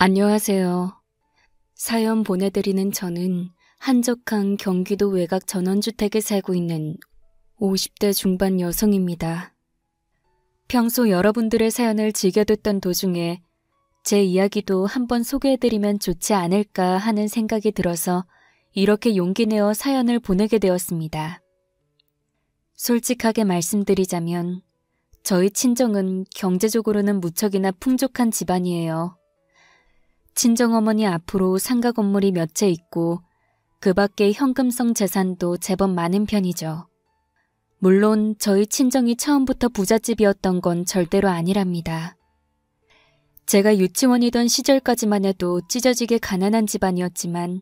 안녕하세요. 사연 보내드리는 저는 한적한 경기도 외곽 전원주택에 살고 있는 50대 중반 여성입니다. 평소 여러분들의 사연을 즐겨 듣던 도중에 제 이야기도 한번 소개해드리면 좋지 않을까 하는 생각이 들어서 이렇게 용기 내어 사연을 보내게 되었습니다. 솔직하게 말씀드리자면 저희 친정은 경제적으로는 무척이나 풍족한 집안이에요. 친정어머니 앞으로 상가 건물이 몇 채 있고 그 밖에 현금성 재산도 제법 많은 편이죠. 물론 저희 친정이 처음부터 부잣집이었던 건 절대로 아니랍니다. 제가 유치원이던 시절까지만 해도 찢어지게 가난한 집안이었지만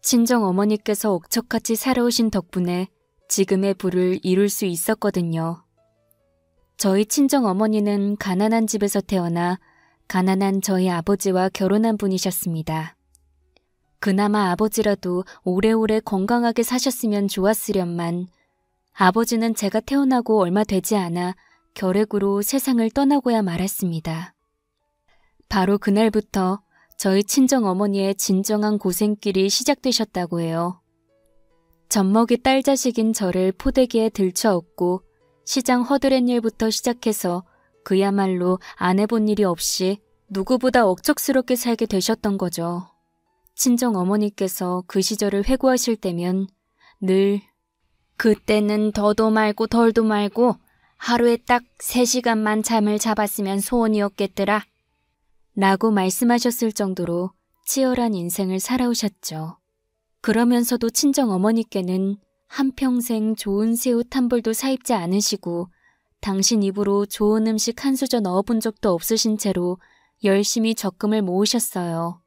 친정 어머니께서 억척같이 살아오신 덕분에 지금의 부를 이룰 수 있었거든요. 저희 친정 어머니는 가난한 집에서 태어나 가난한 저희 아버지와 결혼한 분이셨습니다. 그나마 아버지라도 오래오래 건강하게 사셨으면 좋았으련만 아버지는 제가 태어나고 얼마 되지 않아 결핵으로 세상을 떠나고야 말았습니다. 바로 그날부터 저희 친정 어머니의 진정한 고생길이 시작되셨다고 해요. 젖먹이 딸 자식인 저를 포대기에 들쳐업고 시장 허드렛 일부터 시작해서 그야말로 안 해본 일이 없이 누구보다 억척스럽게 살게 되셨던 거죠. 친정 어머니께서 그 시절을 회고하실 때면 늘 그때는 더도 말고 덜도 말고 하루에 딱 3시간만 잠을 잡았으면 소원이었겠더라 라고 말씀하셨을 정도로 치열한 인생을 살아오셨죠. 그러면서도 친정 어머니께는 한평생 좋은 새 옷 한 벌도 사입지 않으시고 당신 입으로 좋은 음식 한 수저 넣어본 적도 없으신 채로 열심히 적금을 모으셨어요.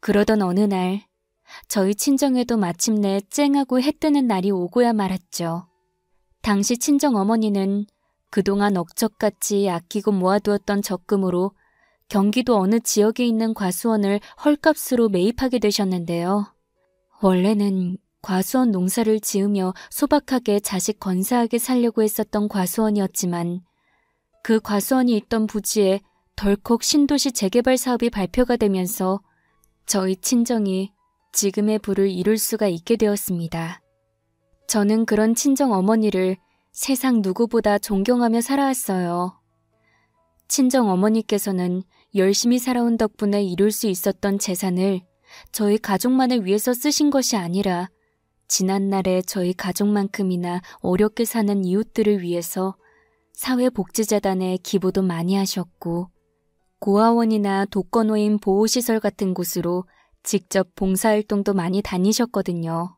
그러던 어느 날 저희 친정에도 마침내 쨍하고 해 뜨는 날이 오고야 말았죠. 당시 친정 어머니는 그동안 억척같이 아끼고 모아두었던 적금으로 경기도 어느 지역에 있는 과수원을 헐값으로 매입하게 되셨는데요. 원래는 과수원 농사를 지으며 소박하게 자식 건사하게 살려고 했었던 과수원이었지만 그 과수원이 있던 부지에 덜컥 신도시 재개발 사업이 발표가 되면서 저희 친정이 지금의 부를 이룰 수가 있게 되었습니다. 저는 그런 친정 어머니를 세상 누구보다 존경하며 살아왔어요. 친정 어머니께서는 열심히 살아온 덕분에 이룰 수 있었던 재산을 저희 가족만을 위해서 쓰신 것이 아니라 지난날에 저희 가족만큼이나 어렵게 사는 이웃들을 위해서 사회복지재단에 기부도 많이 하셨고 고아원이나 독거노인 보호시설 같은 곳으로 직접 봉사활동도 많이 다니셨거든요.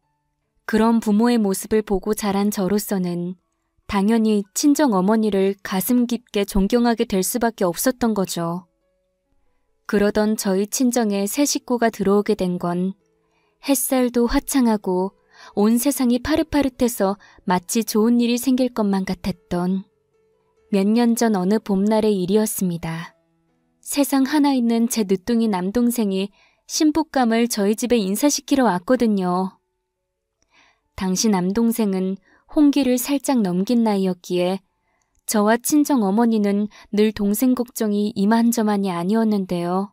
그런 부모의 모습을 보고 자란 저로서는 당연히 친정 어머니를 가슴 깊게 존경하게 될 수밖에 없었던 거죠. 그러던 저희 친정에 새 식구가 들어오게 된 건 햇살도 화창하고 온 세상이 파릇파릇해서 마치 좋은 일이 생길 것만 같았던 몇 년 전 어느 봄날의 일이었습니다. 세상 하나 있는 제 늦둥이 남동생이 신부감을 저희 집에 인사시키러 왔거든요. 당시 남동생은 홍기를 살짝 넘긴 나이였기에 저와 친정 어머니는 늘 동생 걱정이 이만저만이 아니었는데요.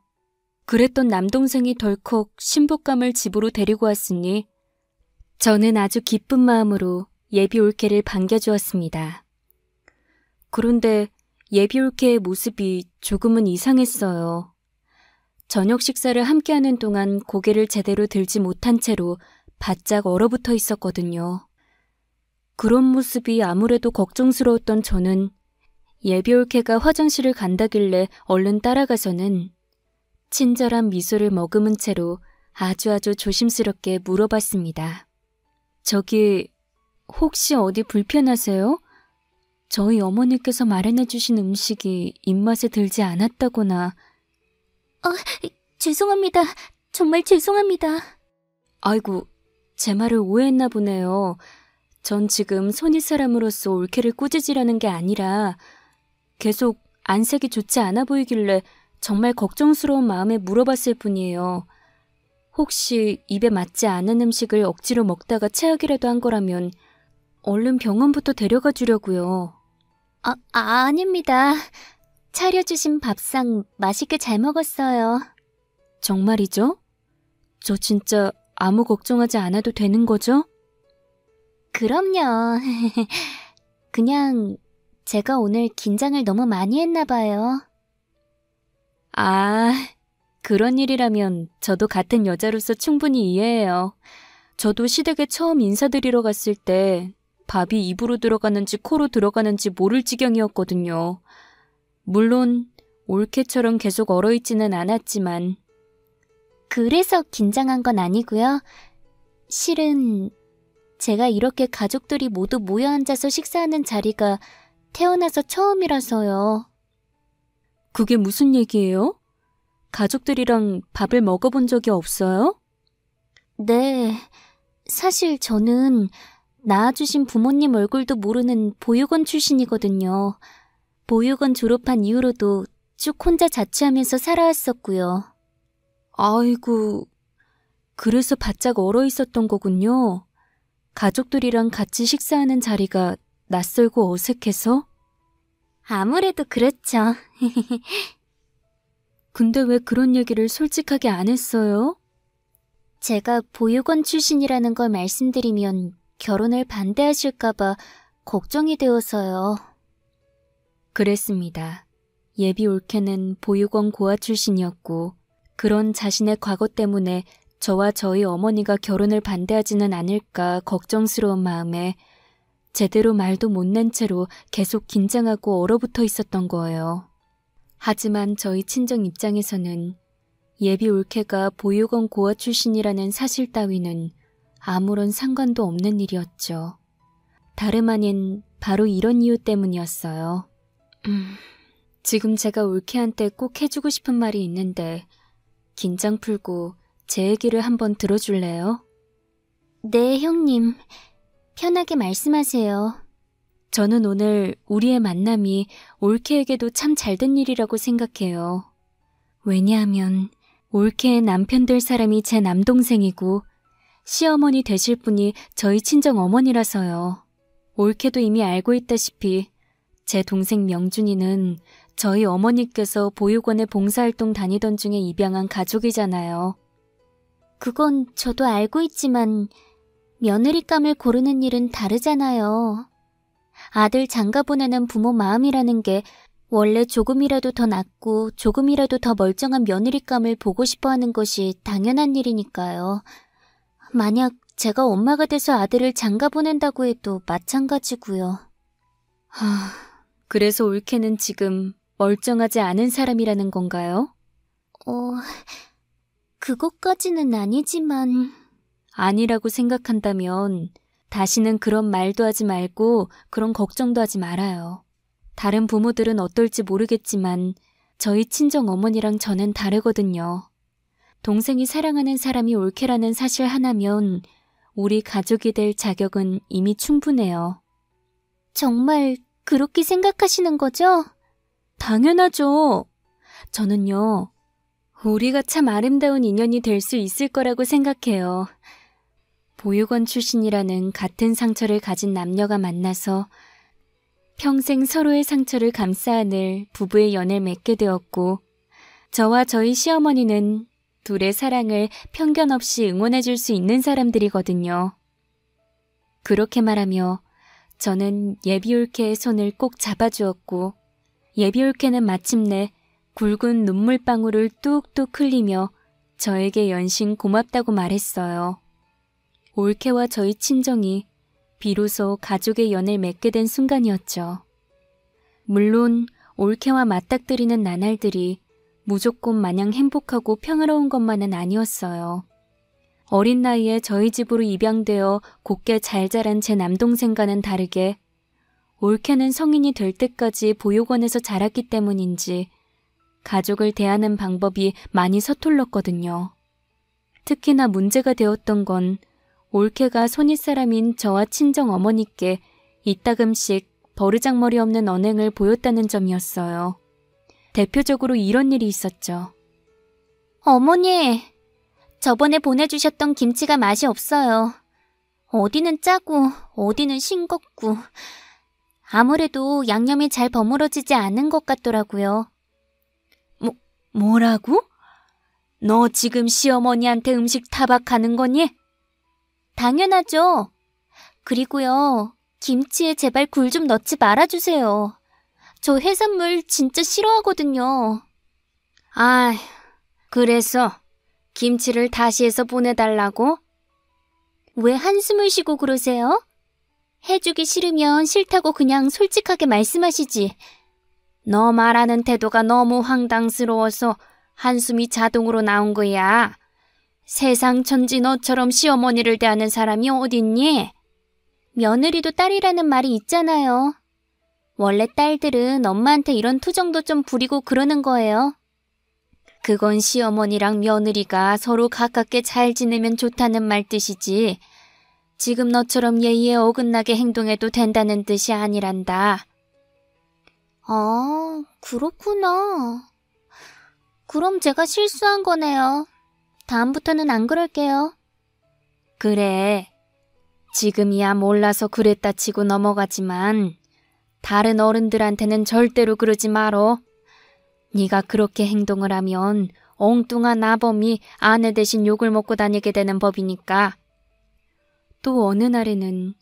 그랬던 남동생이 덜컥 신부감을 집으로 데리고 왔으니 저는 아주 기쁜 마음으로 예비 올케를 반겨주었습니다. 그런데 예비 올케의 모습이 조금은 이상했어요. 저녁 식사를 함께하는 동안 고개를 제대로 들지 못한 채로 바짝 얼어붙어 있었거든요. 그런 모습이 아무래도 걱정스러웠던 저는 예비 올케가 화장실을 간다길래 얼른 따라가서는 친절한 미소를 머금은 채로 아주 조심스럽게 물어봤습니다. 저기 혹시 어디 불편하세요? 저희 어머니께서 마련해 주신 음식이 입맛에 들지 않았다거나. 죄송합니다. 정말 죄송합니다. 아이고, 제 말을 오해했나 보네요. 전 지금 손윗사람으로서 올케를 꾸짖으려는 게 아니라 계속 안색이 좋지 않아 보이길래 정말 걱정스러운 마음에 물어봤을 뿐이에요. 혹시 입에 맞지 않은 음식을 억지로 먹다가 체하기라도 한 거라면 얼른 병원부터 데려가 주려고요. 아닙니다. 차려주신 밥상 맛있게 잘 먹었어요. 정말이죠? 저 진짜 아무 걱정하지 않아도 되는 거죠? 그럼요. 그냥 제가 오늘 긴장을 너무 많이 했나 봐요. 아, 그런 일이라면 저도 같은 여자로서 충분히 이해해요. 저도 시댁에 처음 인사드리러 갔을 때 밥이 입으로 들어가는지 코로 들어가는지 모를 지경이었거든요. 물론 올케처럼 계속 얼어있지는 않았지만. 그래서 긴장한 건 아니고요. 실은 제가 이렇게 가족들이 모두 모여 앉아서 식사하는 자리가 태어나서 처음이라서요. 그게 무슨 얘기예요? 가족들이랑 밥을 먹어본 적이 없어요? 네, 사실 저는 낳아주신 부모님 얼굴도 모르는 보육원 출신이거든요. 보육원 졸업한 이후로도 쭉 혼자 자취하면서 살아왔었고요. 아이고, 그래서 바짝 얼어 있었던 거군요. 가족들이랑 같이 식사하는 자리가 낯설고 어색해서? 아무래도 그렇죠. 근데 왜 그런 얘기를 솔직하게 안 했어요? 제가 보육원 출신이라는 걸 말씀드리면 결혼을 반대하실까봐 걱정이 되어서요. 그랬습니다. 예비 올케는 보육원 고아 출신이었고 그런 자신의 과거 때문에 저와 저희 어머니가 결혼을 반대하지는 않을까 걱정스러운 마음에 제대로 말도 못 낸 채로 계속 긴장하고 얼어붙어 있었던 거예요. 하지만 저희 친정 입장에서는 예비 올케가 보육원 고아 출신이라는 사실 따위는 아무런 상관도 없는 일이었죠. 다름 아닌 바로 이런 이유 때문이었어요. 지금 제가 올케한테 꼭 해주고 싶은 말이 있는데 긴장 풀고 제 얘기를 한번 들어줄래요? 네, 형님. 편하게 말씀하세요. 저는 오늘 우리의 만남이 올케에게도 참 잘된 일이라고 생각해요. 왜냐하면 올케의 남편 될 사람이 제 남동생이고 시어머니 되실 분이 저희 친정 어머니라서요. 올케도 이미 알고 있다시피 제 동생 명준이는 저희 어머니께서 보육원에 봉사활동 다니던 중에 입양한 가족이잖아요. 그건 저도 알고 있지만 며느리감을 고르는 일은 다르잖아요. 아들 장가 보내는 부모 마음이라는 게 원래 조금이라도 더 낫고 조금이라도 더 멀쩡한 며느리감을 보고 싶어하는 것이 당연한 일이니까요. 만약 제가 엄마가 돼서 아들을 장가 보낸다고 해도 마찬가지고요. 그래서 올케는 지금 멀쩡하지 않은 사람이라는 건가요? 그것까지는 아니지만... 아니라고 생각한다면 다시는 그런 말도 하지 말고 그런 걱정도 하지 말아요. 다른 부모들은 어떨지 모르겠지만 저희 친정 어머니랑 저는 다르거든요. 동생이 사랑하는 사람이 올케라는 사실 하나면 우리 가족이 될 자격은 이미 충분해요. 정말 그렇게 생각하시는 거죠? 당연하죠. 저는요, 우리가 참 아름다운 인연이 될 수 있을 거라고 생각해요. 보육원 출신이라는 같은 상처를 가진 남녀가 만나서 평생 서로의 상처를 감싸 안을 부부의 연을 맺게 되었고 저와 저희 시어머니는 둘의 사랑을 편견 없이 응원해 줄 수 있는 사람들이거든요. 그렇게 말하며 저는 예비올케의 손을 꼭 잡아주었고 예비올케는 마침내 굵은 눈물방울을 뚝뚝 흘리며 저에게 연신 고맙다고 말했어요. 올케와 저희 친정이 비로소 가족의 연을 맺게 된 순간이었죠. 물론 올케와 맞닥뜨리는 나날들이 무조건 마냥 행복하고 평화로운 것만은 아니었어요. 어린 나이에 저희 집으로 입양되어 곱게 잘 자란 제 남동생과는 다르게 올케는 성인이 될 때까지 보육원에서 자랐기 때문인지 가족을 대하는 방법이 많이 서툴렀거든요. 특히나 문제가 되었던 건 올케가 손윗사람인 저와 친정 어머니께 이따금씩 버르장머리 없는 언행을 보였다는 점이었어요. 대표적으로 이런 일이 있었죠. 어머니, 저번에 보내주셨던 김치가 맛이 없어요. 어디는 짜고 어디는 싱겁고 아무래도 양념이 잘 버무러지지 않은 것 같더라고요. 뭐라고? 너 지금 시어머니한테 음식 타박하는 거니? 당연하죠. 그리고요, 김치에 제발 굴 좀 넣지 말아주세요. 저 해산물 진짜 싫어하거든요. 아, 그래서 김치를 다시 해서 보내달라고? 왜 한숨을 쉬고 그러세요? 해주기 싫으면 싫다고 그냥 솔직하게 말씀하시지. 너 말하는 태도가 너무 황당스러워서 한숨이 자동으로 나온 거야. 세상 천지 너처럼 시어머니를 대하는 사람이 어딨니? 며느리도 딸이라는 말이 있잖아요. 원래 딸들은 엄마한테 이런 투정도 좀 부리고 그러는 거예요. 그건 시어머니랑 며느리가 서로 가깝게 잘 지내면 좋다는 말 뜻이지. 지금 너처럼 예의에 어긋나게 행동해도 된다는 뜻이 아니란다. 아, 그렇구나. 그럼 제가 실수한 거네요. 다음부터는 안 그럴게요. 그래. 지금이야 몰라서 그랬다 치고 넘어가지만 다른 어른들한테는 절대로 그러지 말어. 네가 그렇게 행동을 하면 엉뚱한 나범이 아내 대신 욕을 먹고 다니게 되는 법이니까. 또 어느 날에는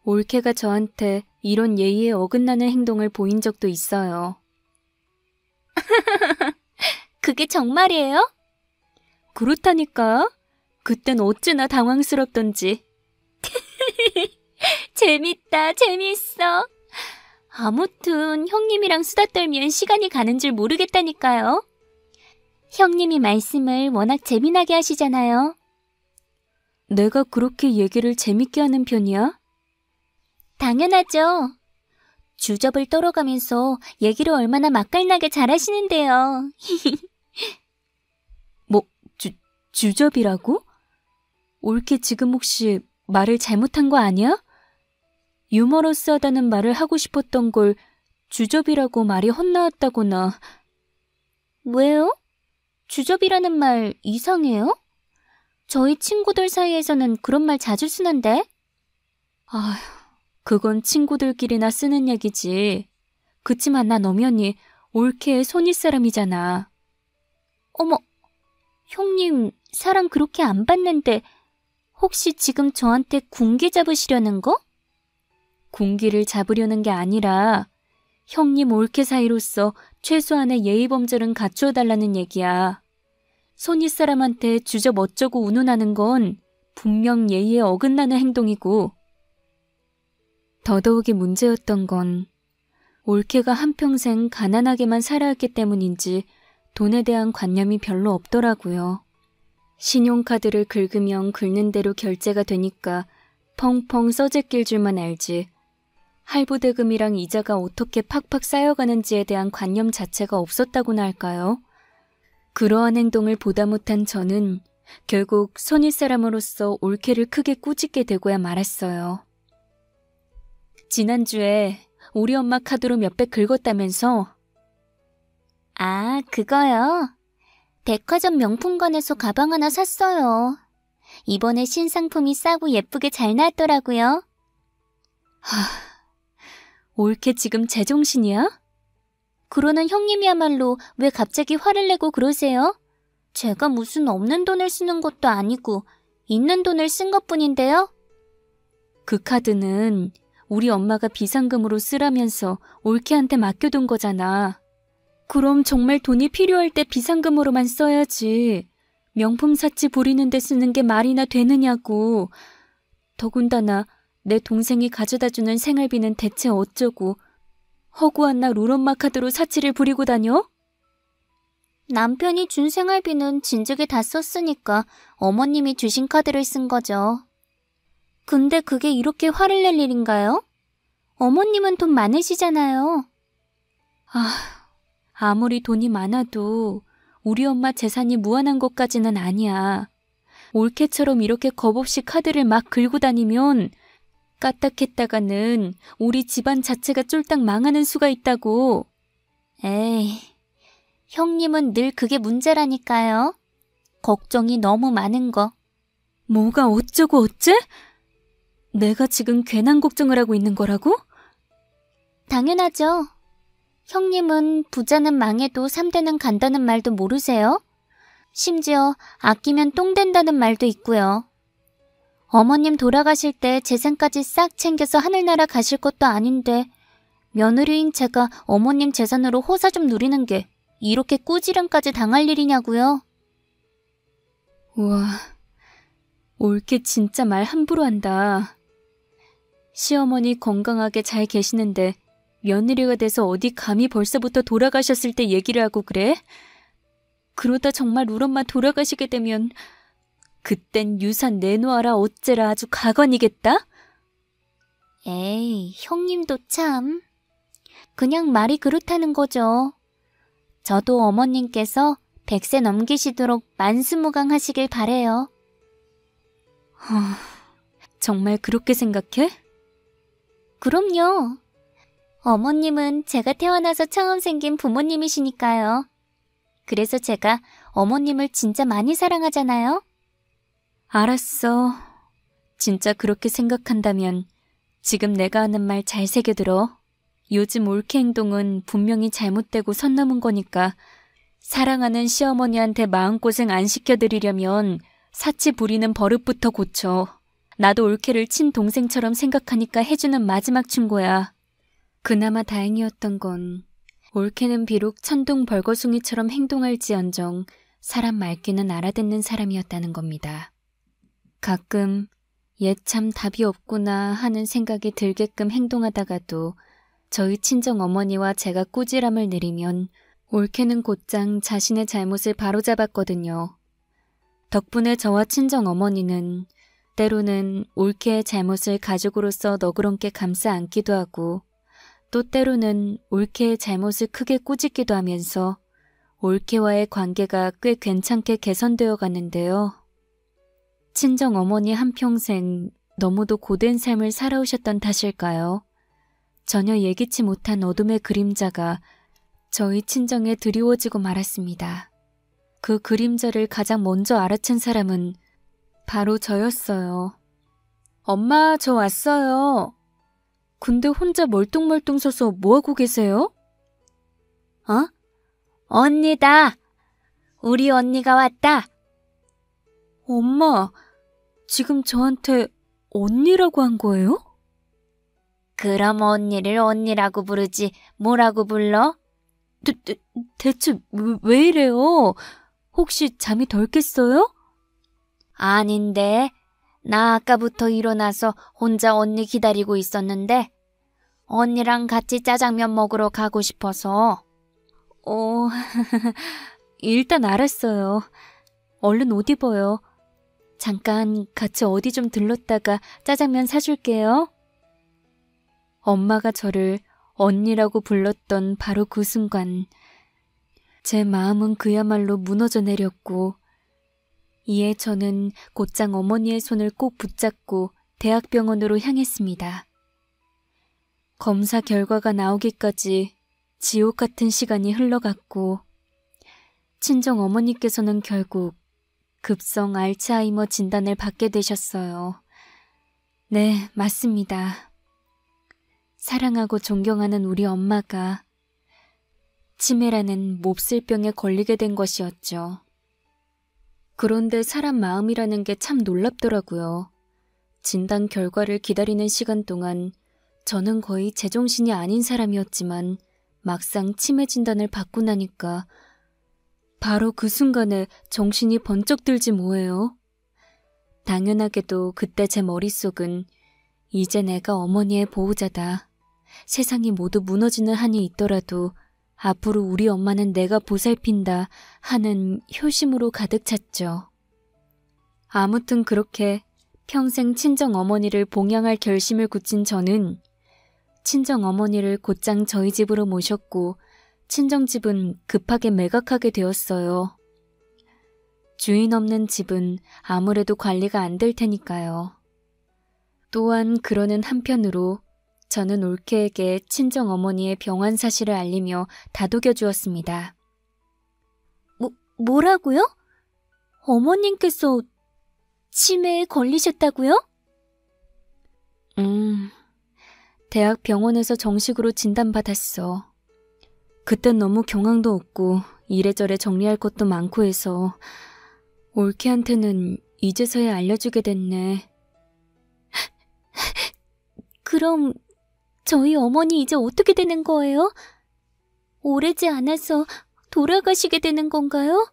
올케가 저한테 이런 예의에 어긋나는 행동을 보인 적도 있어요. 그게 정말이에요? 그렇다니까. 그땐 어찌나 당황스럽던지. 재밌다, 재밌어. 아무튼 형님이랑 수다 떨면 시간이 가는 줄 모르겠다니까요. 형님이 말씀을 워낙 재미나게 하시잖아요. 내가 그렇게 얘기를 재밌게 하는 편이야? 당연하죠. 주접을 떨어가면서 얘기를 얼마나 맛깔나게 잘하시는데요. 주접이라고? 올케 지금 혹시 말을 잘못한 거 아니야? 유머러스하다는 말을 하고 싶었던 걸 주접이라고 말이 헛나왔다거나. 왜요? 주접이라는 말 이상해요? 저희 친구들 사이에서는 그런 말 자주 쓰는데. 아휴, 그건 친구들끼리나 쓰는 얘기지. 그치만 난 엄연히 올케의 손윗사람이잖아. 어머, 형님 사랑 그렇게 안 받는데 혹시 지금 저한테 군기 잡으시려는 거? 군기를 잡으려는 게 아니라 형님 올케 사이로서 최소한의 예의 범절은 갖추어 달라는 얘기야. 손윗사람한테 주접 어쩌고 운운하는 건 분명 예의에 어긋나는 행동이고, 더더욱이 문제였던 건 올케가 한평생 가난하게만 살아왔기 때문인지 돈에 대한 관념이 별로 없더라고요. 신용카드를 긁으면 긁는 대로 결제가 되니까 펑펑 써제낄 줄만 알지, 할부대금이랑 이자가 어떻게 팍팍 쌓여가는지에 대한 관념 자체가 없었다고나 할까요? 그러한 행동을 보다 못한 저는 결국 손윗사람으로서 올케를 크게 꾸짖게 되고야 말았어요. 지난주에 우리 엄마 카드로 몇백 긁었다면서? 아, 그거요? 백화점 명품관에서 가방 하나 샀어요. 이번에 신상품이 싸고 예쁘게 잘 나왔더라고요. 올케 지금 제정신이야? 그러는 형님이야말로 왜 갑자기 화를 내고 그러세요? 제가 무슨 없는 돈을 쓰는 것도 아니고 있는 돈을 쓴 것뿐인데요? 그 카드는 우리 엄마가 비상금으로 쓰라면서 올케한테 맡겨둔 거잖아. 그럼 정말 돈이 필요할 때 비상금으로만 써야지. 명품 사치 부리는 데 쓰는 게 말이나 되느냐고. 더군다나 내 동생이 가져다주는 생활비는 대체 어쩌고. 허구한 날 울엄마 카드로 사치를 부리고 다녀? 남편이 준 생활비는 진즉에 다 썼으니까 어머님이 주신 카드를 쓴 거죠. 근데 그게 이렇게 화를 낼 일인가요? 어머님은 돈 많으시잖아요. 아무리 돈이 많아도 우리 엄마 재산이 무한한 것까지는 아니야. 올케처럼 이렇게 겁없이 카드를 막 긁고 다니면 까딱했다가는 우리 집안 자체가 쫄딱 망하는 수가 있다고. 에이, 형님은 늘 그게 문제라니까요. 걱정이 너무 많은 거. 뭐가 어쩌고 어째? 내가 지금 괜한 걱정을 하고 있는 거라고? 당연하죠. 형님은 부자는 망해도 3대는 간다는 말도 모르세요? 심지어 아끼면 똥 된다는 말도 있고요. 어머님 돌아가실 때 재산까지 싹 챙겨서 하늘나라 가실 것도 아닌데 며느리인 제가 어머님 재산으로 호사 좀 누리는 게 이렇게 꾸지람까지 당할 일이냐고요? 우와, 올케 진짜 말 함부로 한다. 시어머니 건강하게 잘 계시는데 며느리가 돼서 어디 감히 벌써부터 돌아가셨을 때 얘기를 하고 그래? 그러다 정말 우리 엄마 돌아가시게 되면 그땐 유산 내놓아라 어째라 아주 가관이겠다? 에이, 형님도 참. 그냥 말이 그렇다는 거죠. 저도 어머님께서 100세 넘기시도록 만수무강하시길 바래요. 정말 그렇게 생각해? 그럼요. 어머님은 제가 태어나서 처음 생긴 부모님이시니까요. 그래서 제가 어머님을 진짜 많이 사랑하잖아요. 알았어. 진짜 그렇게 생각한다면 지금 내가 하는 말 잘 새겨들어. 요즘 올케 행동은 분명히 잘못되고 선 넘은 거니까 사랑하는 시어머니한테 마음고생 안 시켜드리려면 사치 부리는 버릇부터 고쳐. 나도 올케를 친동생처럼 생각하니까 해주는 마지막 충고야. 그나마 다행이었던 건 올케는 비록 천둥 벌거숭이처럼 행동할지언정 사람 말귀는 알아듣는 사람이었다는 겁니다. 가끔 얘 참 답이 없구나 하는 생각이 들게끔 행동하다가도 저희 친정어머니와 제가 꾸지람을 내리면 올케는 곧장 자신의 잘못을 바로잡았거든요. 덕분에 저와 친정어머니는 때로는 올케의 잘못을 가족으로서 너그럽게 감싸 안기도 하고 또 때로는 올케의 잘못을 크게 꾸짖기도 하면서 올케와의 관계가 꽤 괜찮게 개선되어 갔는데요. 친정어머니 한평생 너무도 고된 삶을 살아오셨던 탓일까요? 전혀 예기치 못한 어둠의 그림자가 저희 친정에 드리워지고 말았습니다. 그 그림자를 가장 먼저 알아챈 사람은 바로 저였어요. 엄마, 저 왔어요. 근데 혼자 멀뚱멀뚱 서서 뭐하고 계세요? 어? 언니다. 우리 언니가 왔다. 엄마, 지금 저한테 언니라고 한 거예요? 그럼 언니를 언니라고 부르지 뭐라고 불러? 대체 왜 이래요? 혹시 잠이 덜 깼어요? 아닌데, 나 아까부터 일어나서 혼자 언니 기다리고 있었는데 언니랑 같이 짜장면 먹으러 가고 싶어서. 일단 알았어요. 얼른 옷 입어요. 잠깐 같이 어디 좀 들렀다가 짜장면 사줄게요. 엄마가 저를 언니라고 불렀던 바로 그 순간 제 마음은 그야말로 무너져 내렸고 이에 저는 곧장 어머니의 손을 꼭 붙잡고 대학병원으로 향했습니다. 검사 결과가 나오기까지 지옥 같은 시간이 흘러갔고 친정 어머니께서는 결국 급성 알츠하이머 진단을 받게 되셨어요. 네, 맞습니다. 사랑하고 존경하는 우리 엄마가 치매라는 몹쓸 병에 걸리게 된 것이었죠. 그런데 사람 마음이라는 게 참 놀랍더라고요. 진단 결과를 기다리는 시간 동안 저는 거의 제정신이 아닌 사람이었지만 막상 치매 진단을 받고 나니까 바로 그 순간에 정신이 번쩍 들지 뭐예요. 당연하게도 그때 제 머릿속은 이제 내가 어머니의 보호자다. 세상이 모두 무너지는 한이 있더라도 앞으로 우리 엄마는 내가 보살핀다 하는 효심으로 가득 찼죠. 아무튼 그렇게 평생 친정어머니를 봉양할 결심을 굳힌 저는 친정어머니를 곧장 저희 집으로 모셨고 친정집은 급하게 매각하게 되었어요. 주인 없는 집은 아무래도 관리가 안 될 테니까요. 또한 그러는 한편으로 저는 올케에게 친정어머니의 병환 사실을 알리며 다독여 주었습니다. 뭐라고요? 어머님께서 치매에 걸리셨다고요? 대학 병원에서 정식으로 진단받았어. 그땐 너무 경황도 없고 이래저래 정리할 것도 많고 해서 올케한테는 이제서야 알려주게 됐네. 그럼 저희 어머니 이제 어떻게 되는 거예요? 오래지 않아서 돌아가시게 되는 건가요?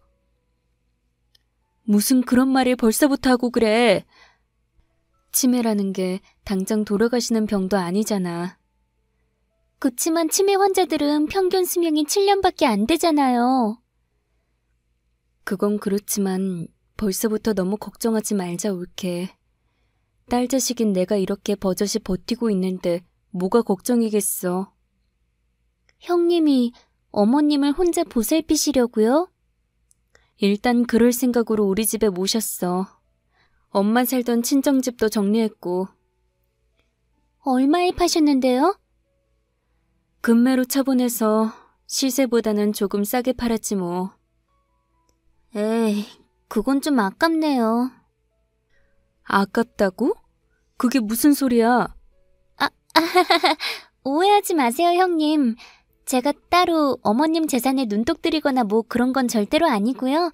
무슨 그런 말을 벌써부터 하고 그래. 치매라는 게 당장 돌아가시는 병도 아니잖아. 그치만 치매 환자들은 평균 수명이 7년밖에 안 되잖아요. 그건 그렇지만 벌써부터 너무 걱정하지 말자, 올케. 딸 자식인 내가 이렇게 버젓이 버티고 있는데 뭐가 걱정이겠어. 형님이 어머님을 혼자 보살피시려고요? 일단 그럴 생각으로 우리 집에 모셨어. 엄마 살던 친정집도 정리했고. 얼마에 파셨는데요? 금매로 처분해서 시세보다는 조금 싸게 팔았지 뭐. 에이, 그건 좀 아깝네요. 아깝다고? 그게 무슨 소리야? 오해하지 마세요, 형님. 제가 따로 어머님 재산에 눈독 들이거나 뭐 그런 건 절대로 아니고요.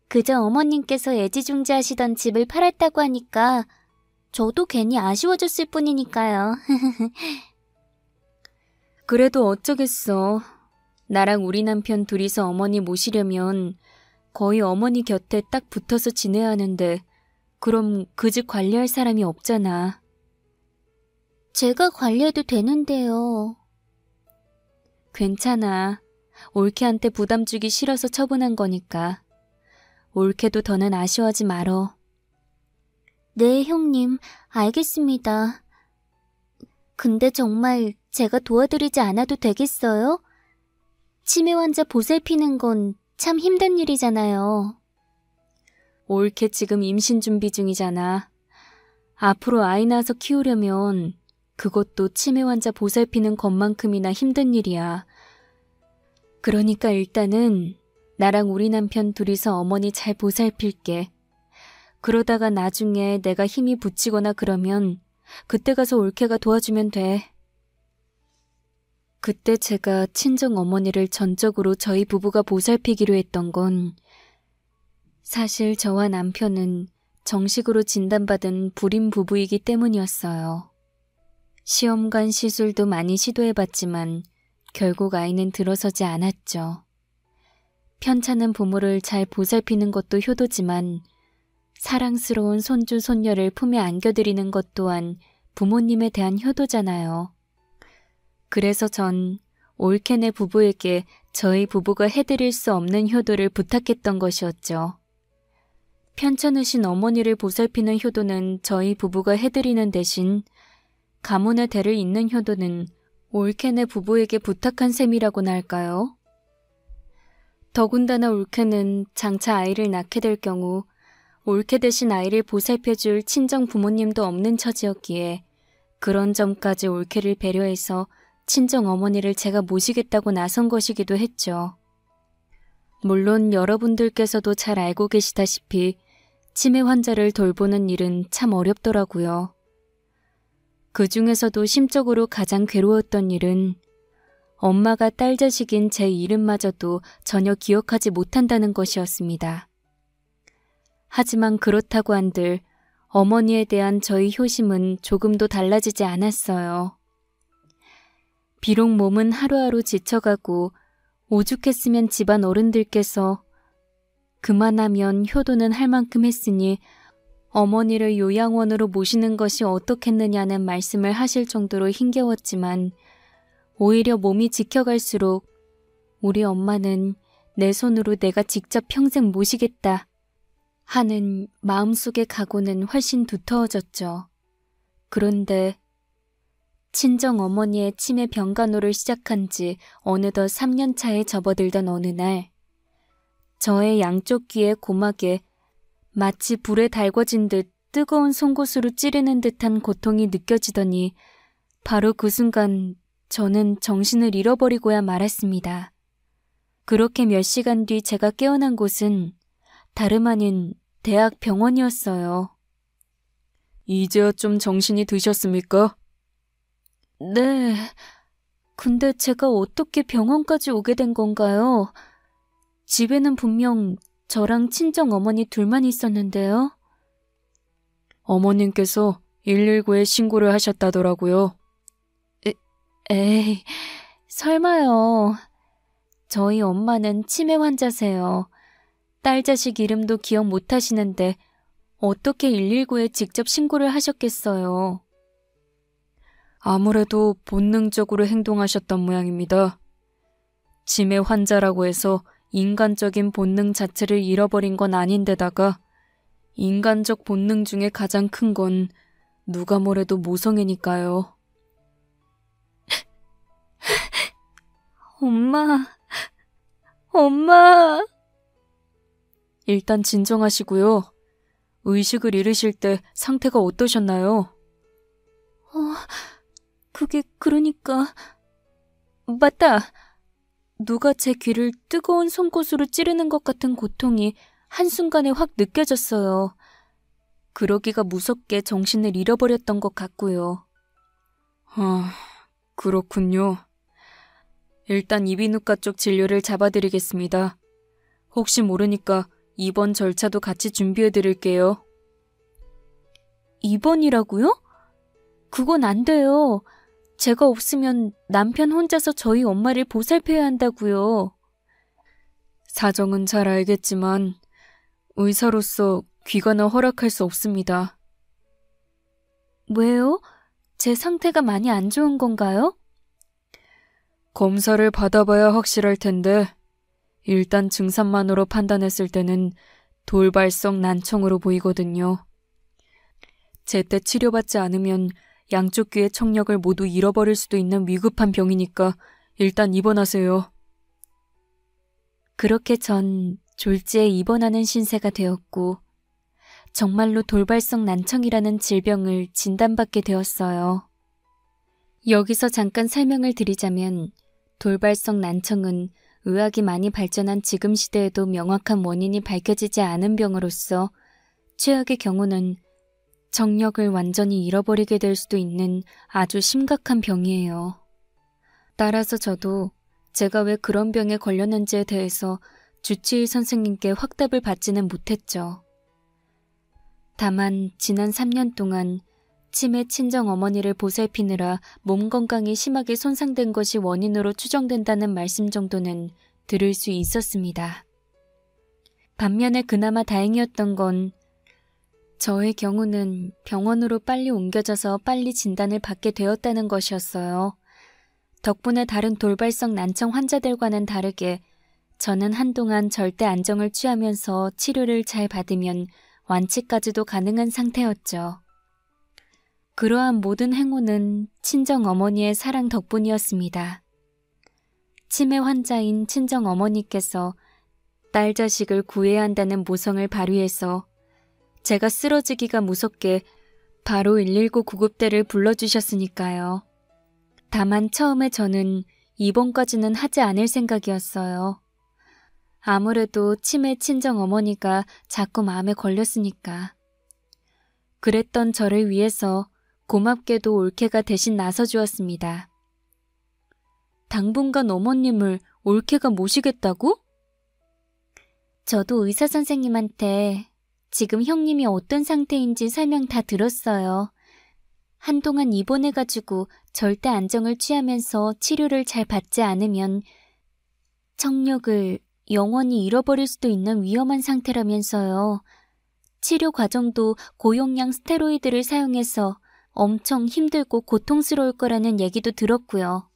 그저 어머님께서 애지중지하시던 집을 팔았다고 하니까 저도 괜히 아쉬워졌을 뿐이니까요. 그래도 어쩌겠어. 나랑 우리 남편 둘이서 어머니 모시려면 거의 어머니 곁에 딱 붙어서 지내야 하는데 그럼 그 집 관리할 사람이 없잖아. 제가 관리해도 되는데요. 괜찮아. 올케한테 부담 주기 싫어서 처분한 거니까. 올케도 더는 아쉬워하지 말어. 네, 형님. 알겠습니다. 근데 정말 제가 도와드리지 않아도 되겠어요? 치매 환자 보살피는 건 참 힘든 일이잖아요. 올케 지금 임신 준비 중이잖아. 앞으로 아이 낳아서 키우려면 그것도 치매 환자 보살피는 것만큼이나 힘든 일이야. 그러니까 일단은 나랑 우리 남편 둘이서 어머니 잘 보살필게. 그러다가 나중에 내가 힘이 붙이거나 그러면 그때 가서 올케가 도와주면 돼. 그때 제가 친정 어머니를 전적으로 저희 부부가 보살피기로 했던 건 사실 저와 남편은 정식으로 진단받은 불임 부부이기 때문이었어요. 시험관 시술도 많이 시도해봤지만 결국 아이는 들어서지 않았죠. 편찮은 부모를 잘 보살피는 것도 효도지만 사랑스러운 손주 손녀를 품에 안겨드리는 것 또한 부모님에 대한 효도잖아요. 그래서 전 올케네 부부에게 저희 부부가 해드릴 수 없는 효도를 부탁했던 것이었죠. 편찮으신 어머니를 보살피는 효도는 저희 부부가 해드리는 대신 가문의 대를 잇는 효도는 올케네 부부에게 부탁한 셈이라고나 할까요? 더군다나 올케는 장차 아이를 낳게 될 경우 올케 대신 아이를 보살펴줄 친정 부모님도 없는 처지였기에 그런 점까지 올케를 배려해서 친정 어머니를 제가 모시겠다고 나선 것이기도 했죠. 물론 여러분들께서도 잘 알고 계시다시피 치매 환자를 돌보는 일은 참 어렵더라고요. 그 중에서도 심적으로 가장 괴로웠던 일은 엄마가 딸 자식인 제 이름마저도 전혀 기억하지 못한다는 것이었습니다. 하지만 그렇다고 한들 어머니에 대한 저희 효심은 조금도 달라지지 않았어요. 비록 몸은 하루하루 지쳐가고 오죽했으면 집안 어른들께서 그만하면 효도는 할 만큼 했으니 어머니를 요양원으로 모시는 것이 어떻겠느냐는 말씀을 하실 정도로 힘겨웠지만 오히려 몸이 지켜갈수록 우리 엄마는 내 손으로 내가 직접 평생 모시겠다 하는 마음속의 각오는 훨씬 두터워졌죠. 그런데 친정 어머니의 치매 병간호를 시작한 지 어느덧 3년 차에 접어들던 어느 날 저의 양쪽 귀의 고막에 마치 불에 달궈진 듯 뜨거운 송곳으로 찌르는 듯한 고통이 느껴지더니 바로 그 순간 저는 정신을 잃어버리고야 말았습니다. 그렇게 몇 시간 뒤 제가 깨어난 곳은 다름 아닌 대학 병원이었어요. 이제야 좀 정신이 드셨습니까? 네. 근데 제가 어떻게 병원까지 오게 된 건가요? 집에는 분명 저랑 친정 어머니 둘만 있었는데요. 어머님께서 119에 신고를 하셨다더라고요. 에이, 설마요. 저희 엄마는 치매 환자세요. 딸 자식 이름도 기억 못 하시는데 어떻게 119에 직접 신고를 하셨겠어요. 아무래도 본능적으로 행동하셨던 모양입니다. 치매 환자라고 해서 인간적인 본능 자체를 잃어버린 건 아닌데다가 인간적 본능 중에 가장 큰 건 누가 뭐래도 모성애니까요. 엄마. 일단 진정하시고요. 의식을 잃으실 때 상태가 어떠셨나요? 그러니까... 맞다! 누가 제 귀를 뜨거운 송곳으로 찌르는 것 같은 고통이 한순간에 확 느껴졌어요. 그러기가 무섭게 정신을 잃어버렸던 것 같고요. 그렇군요. 일단 이비인후과 쪽 진료를 잡아드리겠습니다. 혹시 모르니까 입원 절차도 같이 준비해드릴게요. 입원이라고요? 그건 안 돼요. 제가 없으면 남편 혼자서 저희 엄마를 보살펴야 한다고요. 사정은 잘 알겠지만 의사로서 귀가는 허락할 수 없습니다. 왜요? 제 상태가 많이 안 좋은 건가요? 검사를 받아봐야 확실할 텐데 일단 증상만으로 판단했을 때는 돌발성 난청으로 보이거든요. 제때 치료받지 않으면 양쪽 귀의 청력을 모두 잃어버릴 수도 있는 위급한 병이니까 일단 입원하세요. 그렇게 전 졸지에 입원하는 신세가 되었고 정말로 돌발성 난청이라는 질병을 진단받게 되었어요. 여기서 잠깐 설명을 드리자면 돌발성 난청은 의학이 많이 발전한 지금 시대에도 명확한 원인이 밝혀지지 않은 병으로서 최악의 경우는 청력을 완전히 잃어버리게 될 수도 있는 아주 심각한 병이에요. 따라서 저도 제가 왜 그런 병에 걸렸는지에 대해서 주치의 선생님께 확답을 받지는 못했죠. 다만 지난 3년 동안 치매 친정 어머니를 보살피느라 몸 건강이 심하게 손상된 것이 원인으로 추정된다는 말씀 정도는 들을 수 있었습니다. 반면에 그나마 다행이었던 건 저의 경우는 병원으로 빨리 옮겨져서 빨리 진단을 받게 되었다는 것이었어요. 덕분에 다른 돌발성 난청 환자들과는 다르게 저는 한동안 절대 안정을 취하면서 치료를 잘 받으면 완치까지도 가능한 상태였죠. 그러한 모든 행운은 친정 어머니의 사랑 덕분이었습니다. 치매 환자인 친정 어머니께서 딸 자식을 구해야 한다는 모성을 발휘해서 제가 쓰러지기가 무섭게 바로 119 구급대를 불러주셨으니까요. 다만 처음에 저는 입원까지는 하지 않을 생각이었어요. 아무래도 치매 친정 어머니가 자꾸 마음에 걸렸으니까. 그랬던 저를 위해서 고맙게도 올케가 대신 나서주었습니다. 당분간 어머님을 올케가 모시겠다고? 저도 의사 선생님한테 지금 형님이 어떤 상태인지 설명 다 들었어요. 한동안 입원해가지고 절대 안정을 취하면서 치료를 잘 받지 않으면 청력을 영원히 잃어버릴 수도 있는 위험한 상태라면서요. 치료 과정도 고용량 스테로이드를 사용해서 엄청 힘들고 고통스러울 거라는 얘기도 들었고요.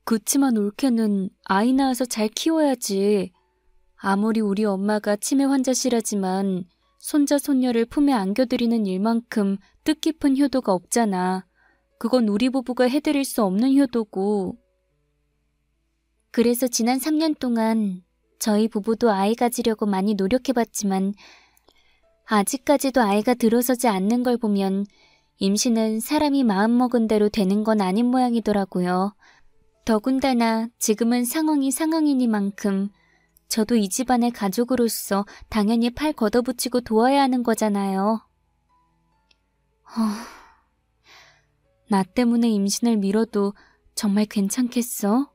그치만 올케는 아이 낳아서 잘 키워야지. 아무리 우리 엄마가 치매 환자시라지만 손자 손녀를 품에 안겨드리는 일만큼 뜻깊은 효도가 없잖아. 그건 우리 부부가 해드릴 수 없는 효도고. 그래서 지난 3년 동안 저희 부부도 아이 가지려고 많이 노력해봤지만 아직까지도 아이가 들어서지 않는 걸 보면 임신은 사람이 마음먹은 대로 되는 건 아닌 모양이더라고요. 더군다나 지금은 상황이 상황이니만큼 저도 이 집안의 가족으로서 당연히 팔 걷어붙이고 도와야 하는 거잖아요. 나 때문에 임신을 미뤄도 정말 괜찮겠어?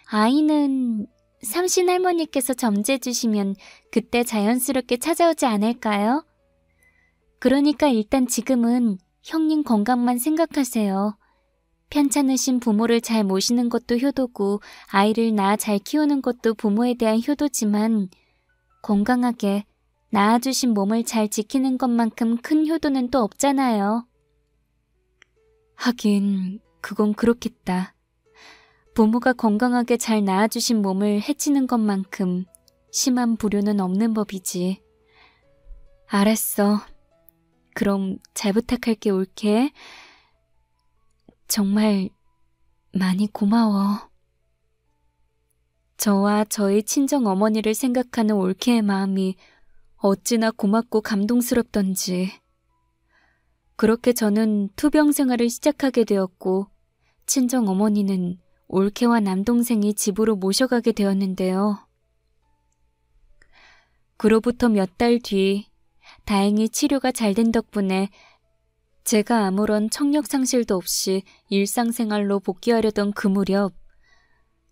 아이는 삼신 할머니께서 점지해 주시면 그때 자연스럽게 찾아오지 않을까요? 그러니까 일단 지금은 형님 건강만 생각하세요. 편찮으신 부모를 잘 모시는 것도 효도고 아이를 낳아 잘 키우는 것도 부모에 대한 효도지만 건강하게 낳아주신 몸을 잘 지키는 것만큼 큰 효도는 또 없잖아요. 하긴 그건 그렇겠다. 부모가 건강하게 잘 낳아주신 몸을 해치는 것만큼 심한 불효는 없는 법이지. 알았어. 그럼 잘 부탁할게, 올케. 정말 많이 고마워. 저와 저의 친정 어머니를 생각하는 올케의 마음이 어찌나 고맙고 감동스럽던지. 그렇게 저는 투병 생활을 시작하게 되었고 친정 어머니는 올케와 남동생이 집으로 모셔가게 되었는데요. 그로부터 몇 달 뒤 다행히 치료가 잘 된 덕분에 제가 아무런 청력 상실도 없이 일상생활로 복귀하려던 그 무렵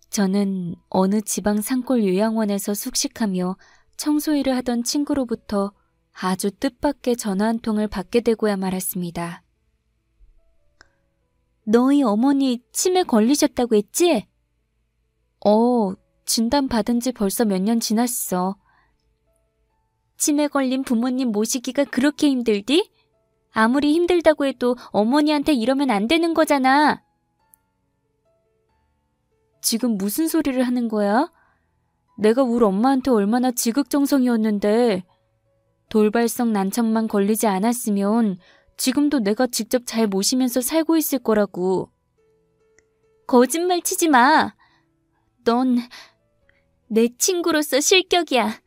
저는 어느 지방 산골 요양원에서 숙식하며 청소일을 하던 친구로부터 아주 뜻밖의 전화 한 통을 받게 되고야 말았습니다. 너희 어머니 치매 걸리셨다고 했지? 진단 받은 지 벌써 몇 년 지났어. 치매 걸린 부모님 모시기가 그렇게 힘들디? 아무리 힘들다고 해도 어머니한테 이러면 안 되는 거잖아. 지금 무슨 소리를 하는 거야? 내가 우리 엄마한테 얼마나 지극정성이었는데 돌발성 난청만 걸리지 않았으면 지금도 내가 직접 잘 모시면서 살고 있을 거라고. 거짓말 치지 마. 넌 내 친구로서 실격이야.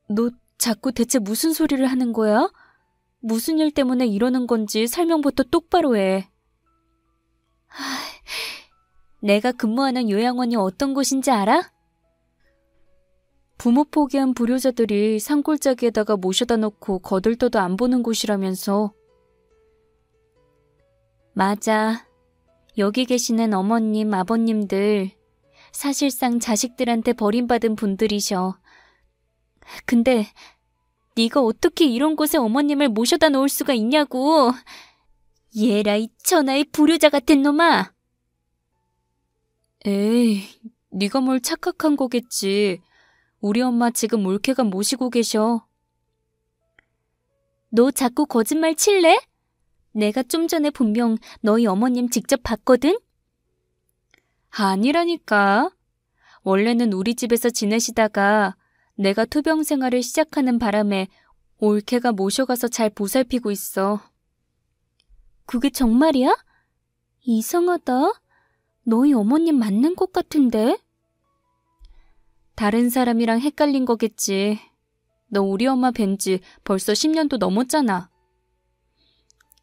너 자꾸 대체 무슨 소리를 하는 거야? 무슨 일 때문에 이러는 건지 설명부터 똑바로 해. 내가 근무하는 요양원이 어떤 곳인지 알아? 부모 포기한 불효자들이 산골짜기에다가 모셔다 놓고 거들떠도 안 보는 곳이라면서. 맞아. 여기 계시는 어머님, 아버님들 사실상 자식들한테 버림받은 분들이셔. 근데 네가 어떻게 이런 곳에 어머님을 모셔다 놓을 수가 있냐고. 얘라 이 천하의 불효자 같은 놈아. 에이, 네가 뭘 착각한 거겠지. 우리 엄마 지금 올케가 모시고 계셔. 너 자꾸 거짓말 칠래? 내가 좀 전에 분명 너희 어머님 직접 봤거든? 아니라니까. 원래는 우리 집에서 지내시다가 내가 투병 생활을 시작하는 바람에 올케가 모셔가서 잘 보살피고 있어. 그게 정말이야? 이상하다. 너희 어머님 맞는 것 같은데? 다른 사람이랑 헷갈린 거겠지. 너 우리 엄마 뵌지 벌써 10년도 넘었잖아.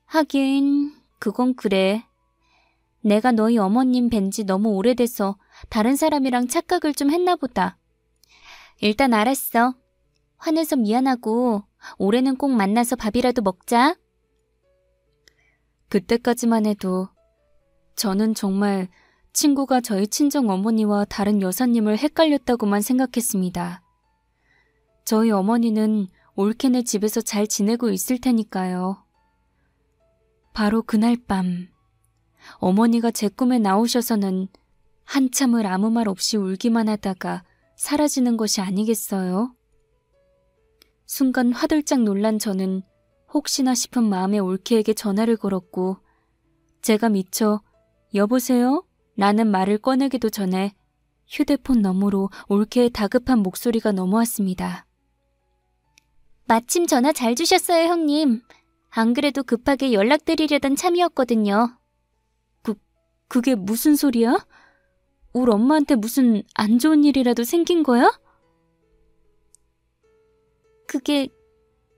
하긴 그건 그래. 내가 너희 어머님 뵌지 너무 오래돼서 다른 사람이랑 착각을 좀 했나 보다. 일단 알았어. 화내서 미안하고 올해는 꼭 만나서 밥이라도 먹자. 그때까지만 해도 저는 정말 친구가 저희 친정 어머니와 다른 여사님을 헷갈렸다고만 생각했습니다. 저희 어머니는 올케네 집에서 잘 지내고 있을 테니까요. 바로 그날 밤 어머니가 제 꿈에 나오셔서는 한참을 아무 말 없이 울기만 하다가 사라지는 것이 아니겠어요? 순간 화들짝 놀란 저는 혹시나 싶은 마음에 올케에게 전화를 걸었고 제가 미처 여보세요? 라는 말을 꺼내기도 전에 휴대폰 너머로 올케의 다급한 목소리가 넘어왔습니다. 마침 전화 잘 주셨어요, 형님. 안 그래도 급하게 연락드리려던 참이었거든요. 그게 무슨 소리야? 우리 엄마한테 무슨 안 좋은 일이라도 생긴 거야?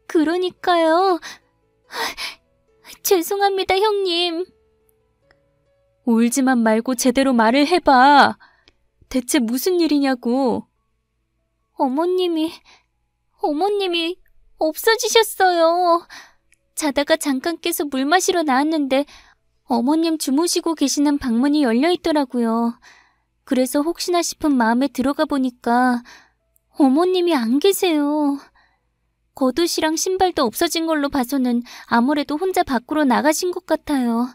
그러니까요. 죄송합니다, 형님. 울지만 말고 제대로 말을 해봐. 대체 무슨 일이냐고. 어머님이 없어지셨어요. 자다가 잠깐 깨서 물 마시러 나왔는데 어머님 주무시고 계시는 방문이 열려 있더라고요. 그래서 혹시나 싶은 마음에 들어가 보니까 어머님이 안 계세요. 겉옷이랑 신발도 없어진 걸로 봐서는 아무래도 혼자 밖으로 나가신 것 같아요.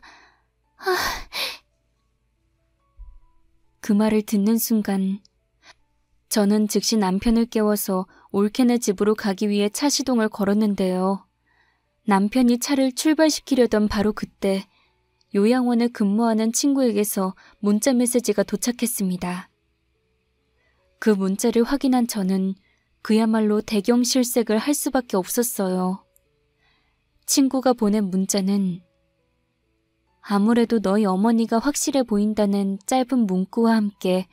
그 말을 듣는 순간 저는 즉시 남편을 깨워서 올케네 집으로 가기 위해 차 시동을 걸었는데요. 남편이 차를 출발시키려던 바로 그때 요양원에 근무하는 친구에게서 문자 메시지가 도착했습니다. 그 문자를 확인한 저는 그야말로 대경 실색을 할 수밖에 없었어요. 친구가 보낸 문자는 아무래도 너희 어머니가 확실해 보인다는 짧은 문구와 함께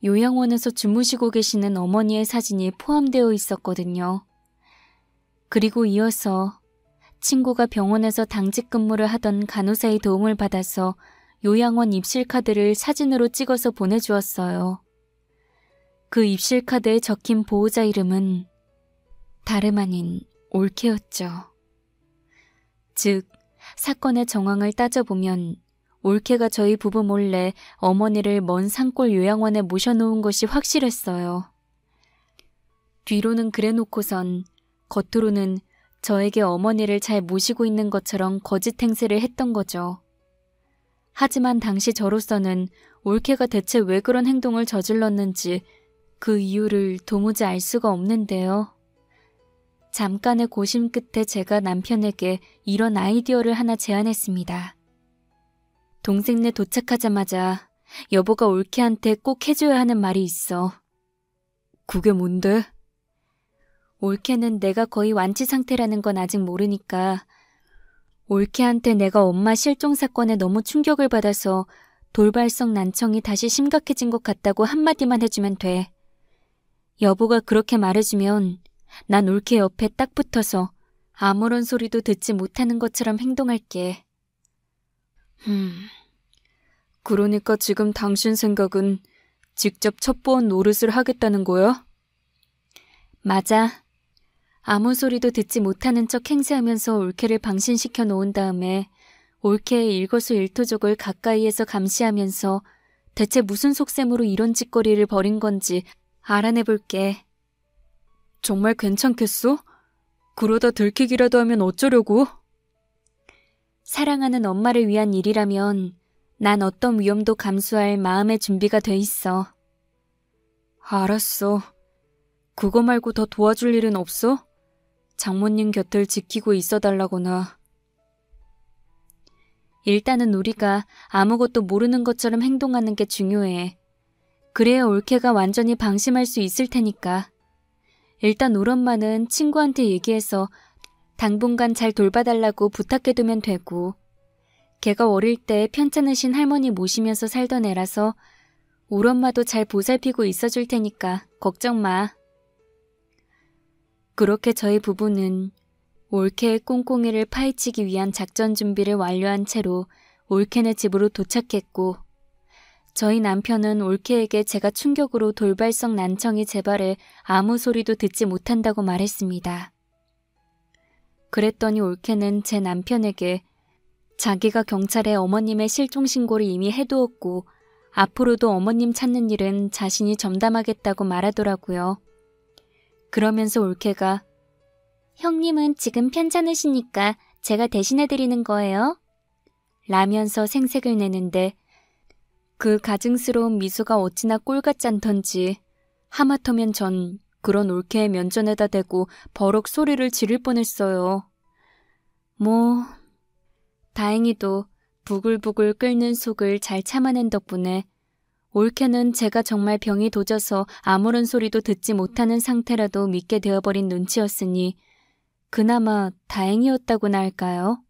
요양원에서 주무시고 계시는 어머니의 사진이 포함되어 있었거든요. 그리고 이어서 친구가 병원에서 당직 근무를 하던 간호사의 도움을 받아서 요양원 입실 카드를 사진으로 찍어서 보내주었어요. 그 입실 카드에 적힌 보호자 이름은 다름 아닌 올케였죠. 즉, 사건의 정황을 따져보면 올케가 저희 부부 몰래 어머니를 먼 산골 요양원에 모셔놓은 것이 확실했어요. 뒤로는 그래놓고선 겉으로는 저에게 어머니를 잘 모시고 있는 것처럼 거짓 행세를 했던 거죠. 하지만 당시 저로서는 올케가 대체 왜 그런 행동을 저질렀는지 그 이유를 도무지 알 수가 없는데요. 잠깐의 고심 끝에 제가 남편에게 이런 아이디어를 하나 제안했습니다. 동생네 도착하자마자 여보가 올케한테 꼭 해줘야 하는 말이 있어. 그게 뭔데? 올케는 내가 거의 완치 상태라는 건 아직 모르니까 올케한테 내가 엄마 실종 사건에 너무 충격을 받아서 돌발성 난청이 다시 심각해진 것 같다고 한마디만 해주면 돼. 여보가 그렇게 말해주면 난 올케 옆에 딱 붙어서 아무런 소리도 듣지 못하는 것처럼 행동할게. 그러니까 지금 당신 생각은 직접 첩보원 노릇을 하겠다는 거야? 맞아. 아무 소리도 듣지 못하는 척 행세하면서 올케를 방신시켜 놓은 다음에 올케의 일거수일투족을 가까이에서 감시하면서 대체 무슨 속셈으로 이런 짓거리를 벌인 건지 알아내볼게. 정말 괜찮겠어? 그러다 들키기라도 하면 어쩌려고? 사랑하는 엄마를 위한 일이라면 난 어떤 위험도 감수할 마음의 준비가 돼 있어. 알았어. 그거 말고 더 도와줄 일은 없어? 장모님 곁을 지키고 있어달라거나. 일단은 우리가 아무것도 모르는 것처럼 행동하는 게 중요해. 그래야 올케가 완전히 방심할 수 있을 테니까. 일단 우리 엄마는 친구한테 얘기해서 당분간 잘 돌봐달라고 부탁해두면 되고, 걔가 어릴 때 편찮으신 할머니 모시면서 살던 애라서 우리 엄마도 잘 보살피고 있어줄 테니까 걱정 마. 그렇게 저희 부부는 올케의 꽁꽁이를 파헤치기 위한 작전 준비를 완료한 채로 올케네 집으로 도착했고, 저희 남편은 올케에게 제가 충격으로 돌발성 난청이 재발해 아무 소리도 듣지 못한다고 말했습니다. 그랬더니 올케는 제 남편에게 자기가 경찰에 어머님의 실종 신고를 이미 해두었고 앞으로도 어머님 찾는 일은 자신이 전담하겠다고 말하더라고요. 그러면서 올케가 형님은 지금 편찮으시니까 제가 대신해드리는 거예요. 라면서 생색을 내는데 그 가증스러운 미소가 어찌나 꼴같지 않던지 하마터면 전 그런 올케의 면전에다 대고 버럭 소리를 지를 뻔했어요. 다행히도 부글부글 끓는 속을 잘 참아낸 덕분에 올케는 제가 정말 병이 도져서 아무런 소리도 듣지 못하는 상태라도 믿게 되어버린 눈치였으니 그나마 다행이었다고나 할까요?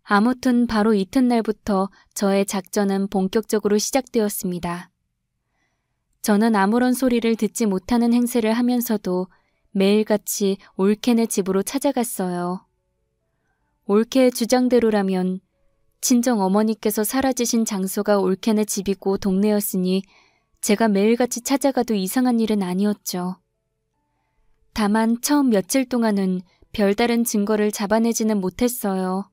아무튼 바로 이튿날부터 저의 작전은 본격적으로 시작되었습니다. 저는 아무런 소리를 듣지 못하는 행세를 하면서도 매일같이 올케네 집으로 찾아갔어요. 올케의 주장대로라면 친정 어머니께서 사라지신 장소가 올케네 집이고 동네였으니 제가 매일같이 찾아가도 이상한 일은 아니었죠. 다만 처음 며칠 동안은 별다른 증거를 잡아내지는 못했어요.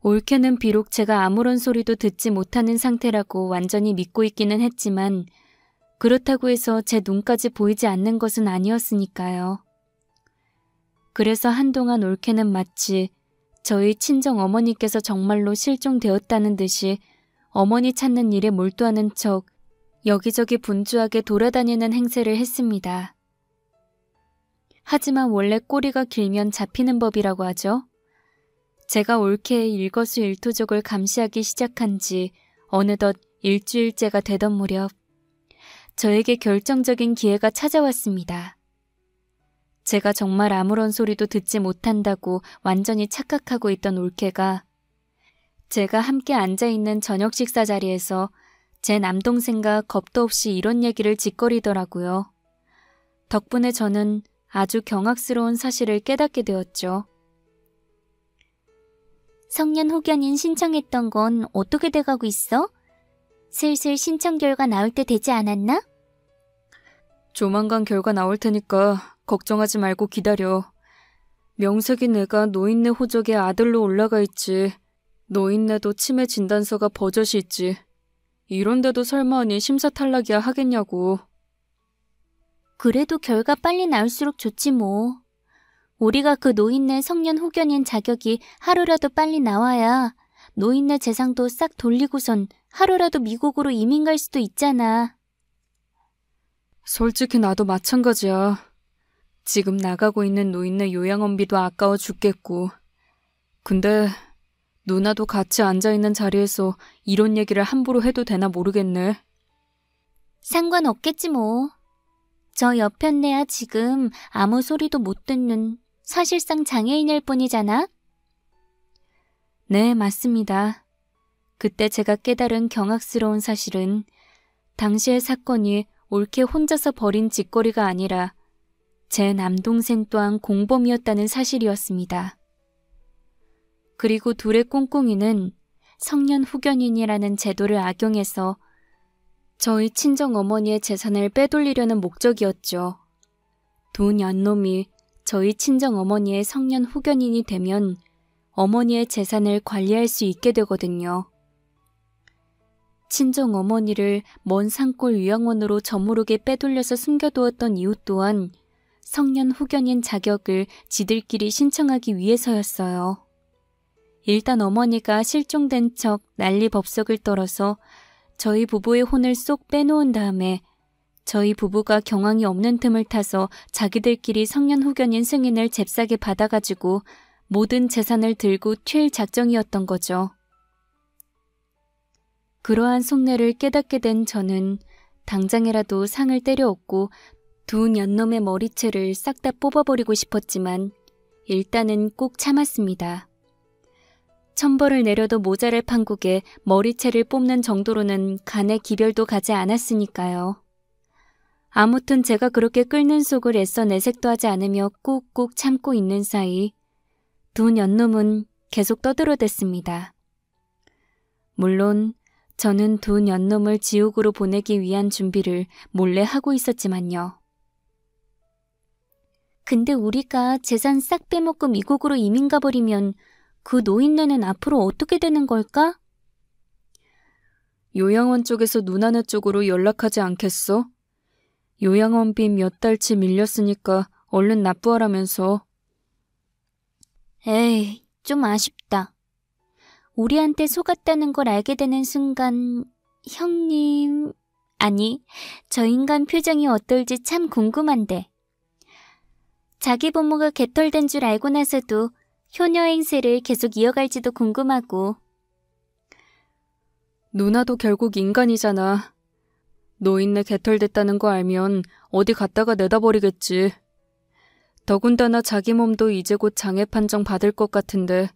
올케는 비록 제가 아무런 소리도 듣지 못하는 상태라고 완전히 믿고 있기는 했지만 그렇다고 해서 제 눈까지 보이지 않는 것은 아니었으니까요. 그래서 한동안 올케는 마치 저희 친정 어머니께서 정말로 실종되었다는 듯이 어머니 찾는 일에 몰두하는 척 여기저기 분주하게 돌아다니는 행세를 했습니다. 하지만 원래 꼬리가 길면 잡히는 법이라고 하죠. 제가 올케의 일거수일투족을 감시하기 시작한 지 어느덧 일주일째가 되던 무렵 저에게 결정적인 기회가 찾아왔습니다. 제가 정말 아무런 소리도 듣지 못한다고 완전히 착각하고 있던 올케가 제가 함께 앉아있는 저녁 식사 자리에서 제 남동생과 겁도 없이 이런 얘기를 짓거리더라고요. 덕분에 저는 아주 경악스러운 사실을 깨닫게 되었죠. 성년 후견인 신청했던 건 어떻게 돼가고 있어? 슬슬 신청 결과 나올 때 되지 않았나? 조만간 결과 나올 테니까 걱정하지 말고 기다려. 명색이 내가 노인네 호적의 아들로 올라가 있지. 노인네도 치매 진단서가 버젓이 있지. 이런데도 설마하니 심사 탈락이야 하겠냐고. 그래도 결과 빨리 나올수록 좋지 뭐. 우리가 그 노인네 성년 후견인 자격이 하루라도 빨리 나와야 노인네 재산도 싹 돌리고선 하루라도 미국으로 이민 갈 수도 있잖아. 솔직히 나도 마찬가지야. 지금 나가고 있는 노인네 요양원비도 아까워 죽겠고. 근데 누나도 같이 앉아있는 자리에서 이런 얘기를 함부로 해도 되나 모르겠네. 상관없겠지 뭐. 저 여편네야 지금 아무 소리도 못 듣는 사실상 장애인일 뿐이잖아. 네, 맞습니다. 그때 제가 깨달은 경악스러운 사실은 당시의 사건이 올케 혼자서 벌인 짓거리가 아니라 제 남동생 또한 공범이었다는 사실이었습니다. 그리고 둘의 꿍꿍이는 성년 후견인이라는 제도를 악용해서 저희 친정 어머니의 재산을 빼돌리려는 목적이었죠. 두 년놈이 저희 친정 어머니의 성년 후견인이 되면 어머니의 재산을 관리할 수 있게 되거든요. 친정 어머니를 먼 산골 요양원으로 저무르게 빼돌려서 숨겨두었던 이유 또한 성년 후견인 자격을 지들끼리 신청하기 위해서였어요. 일단 어머니가 실종된 척 난리법석을 떨어서 저희 부부의 혼을 쏙 빼놓은 다음에 저희 부부가 경황이 없는 틈을 타서 자기들끼리 성년 후견인 승인을 잽싸게 받아가지고 모든 재산을 들고 튈 작정이었던 거죠. 그러한 속내를 깨닫게 된 저는 당장이라도 상을 때려엎고 두 년놈의 머리채를 싹 다 뽑아버리고 싶었지만 일단은 꼭 참았습니다. 천벌을 내려도 모자랄 판국에 머리채를 뽑는 정도로는 간의 기별도 가지 않았으니까요. 아무튼 제가 그렇게 끓는 속을 애써 내색도 하지 않으며 꾹꾹 참고 있는 사이 두 년놈은 계속 떠들어댔습니다. 물론 저는 두 년놈을 지옥으로 보내기 위한 준비를 몰래 하고 있었지만요. 근데 우리가 재산 싹 빼먹고 미국으로 이민 가버리면 그 노인네는 앞으로 어떻게 되는 걸까? 요양원 쪽에서 누나네 쪽으로 연락하지 않겠어? 요양원비 몇 달치 밀렸으니까 얼른 납부하라면서. 에이, 좀 아쉽다. 우리한테 속았다는 걸 알게 되는 순간 형님... 아니, 저 인간 표정이 어떨지 참 궁금한데. 자기 부모가 개털된 줄 알고 나서도 효녀 행세를 계속 이어갈지도 궁금하고. 누나도 결국 인간이잖아. 노인네 개털됐다는 거 알면 어디 갔다가 내다 버리겠지. 더군다나 자기 몸도 이제 곧 장애 판정 받을 것 같은데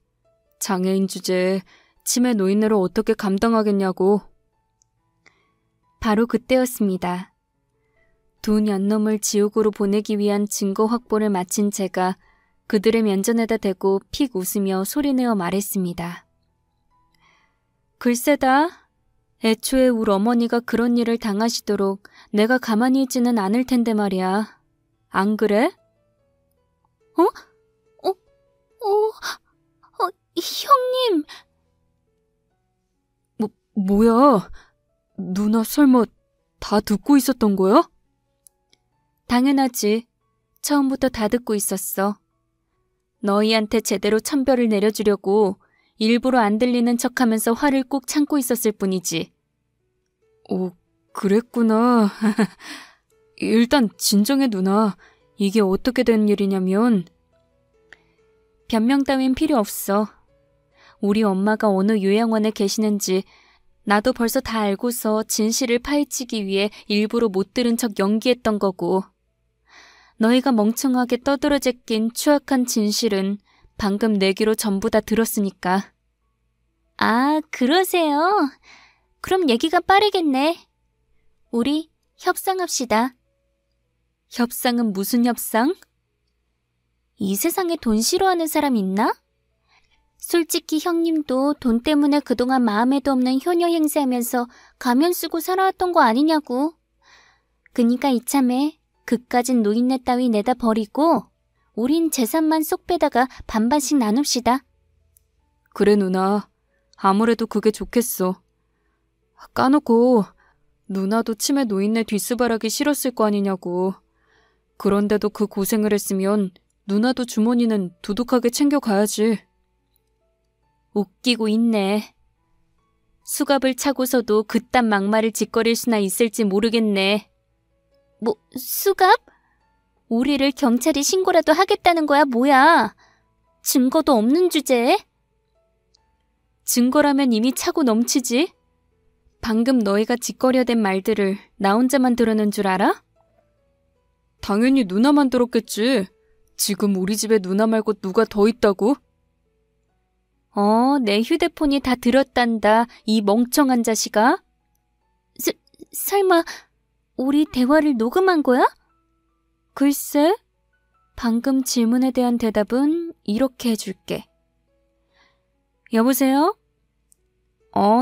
장애인 주제에 치매 노인네로 어떻게 감당하겠냐고. 바로 그때였습니다. 두 년놈을 지옥으로 보내기 위한 증거 확보를 마친 제가 그들의 면전에다 대고 픽 웃으며 소리내어 말했습니다. 글쎄다. 애초에 우리 어머니가 그런 일을 당하시도록 내가 가만히 있지는 않을 텐데 말이야. 안 그래? 어? 형님. 뭐야? 누나 설마 다 듣고 있었던 거야? 당연하지. 처음부터 다 듣고 있었어. 너희한테 제대로 천별을 내려주려고 일부러 안 들리는 척하면서 화를 꾹 참고 있었을 뿐이지. 오, 그랬구나. 일단 진정해, 누나. 이게 어떻게 된 일이냐면... 변명 따윈 필요 없어. 우리 엄마가 어느 요양원에 계시는지 나도 벌써 다 알고서 진실을 파헤치기 위해 일부러 못 들은 척 연기했던 거고, 너희가 멍청하게 떠들어 제낀 추악한 진실은 방금 내 귀로 전부 다 들었으니까. 아, 그러세요? 그럼 얘기가 빠르겠네. 우리 협상합시다. 협상은 무슨 협상? 이 세상에 돈 싫어하는 사람 있나? 솔직히 형님도 돈 때문에 그동안 마음에도 없는 효녀 행세하면서 가면 쓰고 살아왔던 거 아니냐고. 그니까 이참에 그까진 노인네 따위 내다 버리고 우린 재산만 쏙 빼다가 반반씩 나눕시다. 그래, 누나. 아무래도 그게 좋겠어. 까놓고 누나도 치매 노인네 뒷수발하기 싫었을 거 아니냐고. 그런데도 그 고생을 했으면 누나도 주머니는 두둑하게 챙겨가야지. 웃기고 있네. 수갑을 차고서도 그딴 막말을 짓거릴 수나 있을지 모르겠네. 뭐, 수갑? 우리를 경찰에 신고라도 하겠다는 거야, 뭐야? 증거도 없는 주제에? 증거라면 이미 차고 넘치지? 방금 너희가 짓거려댄 말들을 나 혼자만 들었는 줄 알아? 당연히 누나만 들었겠지. 지금 우리 집에 누나 말고 누가 더 있다고? 내 휴대폰이 다 들었단다, 이 멍청한 자식아. 설마 우리 대화를 녹음한 거야? 글쎄, 방금 질문에 대한 대답은 이렇게 해줄게. 여보세요?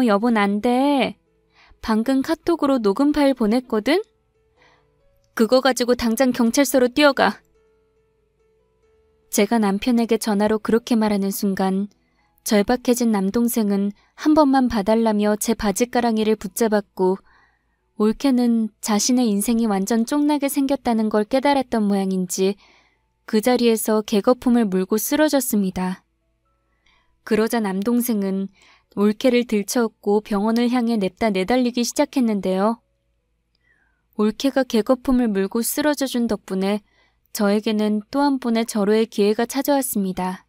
여보는 안 돼. 방금 카톡으로 녹음 파일 보냈거든? 그거 가지고 당장 경찰서로 뛰어가. 제가 남편에게 전화로 그렇게 말하는 순간 절박해진 남동생은 한 번만 봐달라며 제 바지가랑이를 붙잡았고, 올케는 자신의 인생이 완전 쫑나게 생겼다는 걸 깨달았던 모양인지 그 자리에서 개거품을 물고 쓰러졌습니다. 그러자 남동생은 올케를 들쳐업고 병원을 향해 냅다 내달리기 시작했는데요. 올케가 개거품을 물고 쓰러져준 덕분에 저에게는 또 한 번의 절호의 기회가 찾아왔습니다.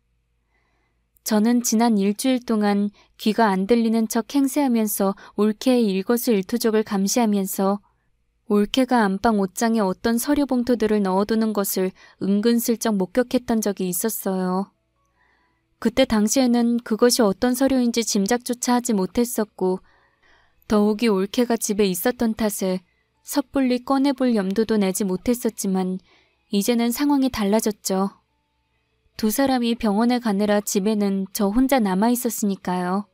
저는 지난 일주일 동안 귀가 안 들리는 척 행세하면서 올케의 일거수일투족을 감시하면서 올케가 안방 옷장에 어떤 서류 봉투들을 넣어두는 것을 은근슬쩍 목격했던 적이 있었어요. 그때 당시에는 그것이 어떤 서류인지 짐작조차 하지 못했었고, 더욱이 올케가 집에 있었던 탓에 섣불리 꺼내볼 염두도 내지 못했었지만 이제는 상황이 달라졌죠. 두 사람이 병원에 가느라 집에는 저 혼자 남아있었으니까요.